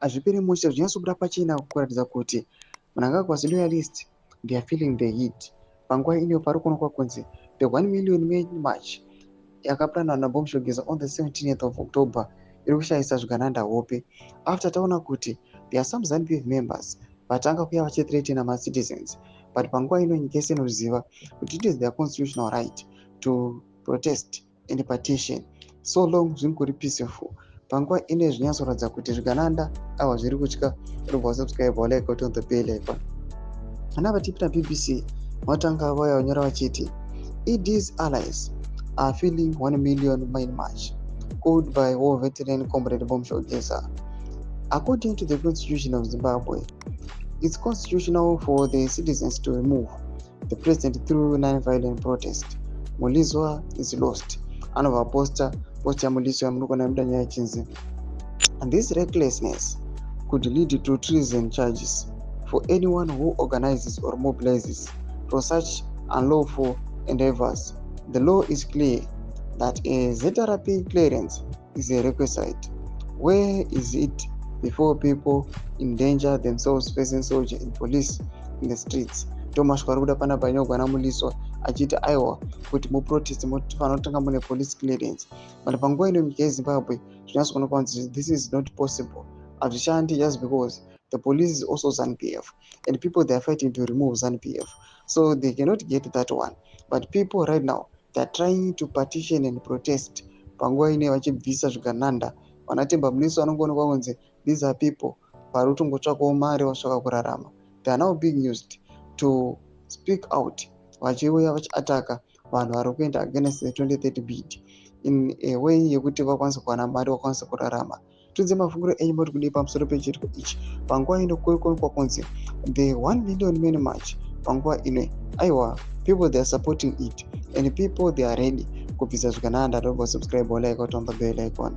hazviperi musha zvinyasobuda pachena kuratidza kuti Mnangagwa loyalists they are feeling the heat panguva ino pari kuonekwa kunzi the 1 million march yakaplanwa naBombshell Geza on the 17th of October iri kushayisa Zvigananda hope after taona kuti there are some ZANU-PF members vatanga kuuya vachithreatena macitizens but panguva ino nyika yese inoziva kuti it is their constitutional right to protest and petition so long zviri kuri peaceful. Panguva ino zvinyatsoratidza kuti Zvigananda ava zviri kutya robva subscribe like on the bell icon. Vana vatipita BBC vatanga vauya vanyora vachiti ED's allies are feeling 1 million mile march called by war veteran comrade Bombshell Geza. According to the constitution of Zimbabwe, it's constitutional for the citizens to remove the president through non-violent protest. Mulizwa is lost. Anova poster ya Mulizwa yamunokona muda nyaya chinzi. And this recklessness could lead to treason charges for anyone who organizes or mobilizes for such unlawful endeavors. The law is clear that a ZRP clearance is a requisite. Where is it before people endanger themselves facing soldiers and police in the streets? Thomas Kwaruda pana panyogwa naMulizwa achiti aiwa kuti muprotest mufanotanga mune police clearance. But panguva ino nyika yeZimbabwe zvinyatsonekwa kuti this is not possible. Hazvishandi just because the police is also ZANU-PF and people they are fighting to remove ZANU-PF. So they cannot get that one. But people right now they are trying to petition and protest. Panguva ino vachibvisa Zvigananda vanatemba Mulizwa anongoonekwa kunzi these are people vari kutongotsvakawo mari vasvaka kurarama. They are now being used to speak out vachiuya vachiataka vanhu vari kuenda against the 2030 bid in a way yekuti vakwanise kuwana mari vakwanise kurarama. Tunze mafunguro enyu moti kudii pamusoro pechiriko ichi panguva ino kuonekwa kunzi the 1 million men march panguva ino aiwa people they are supporting it and people they are ready kubvisa Zvigananda. Don't subscribe or like on the bell icon.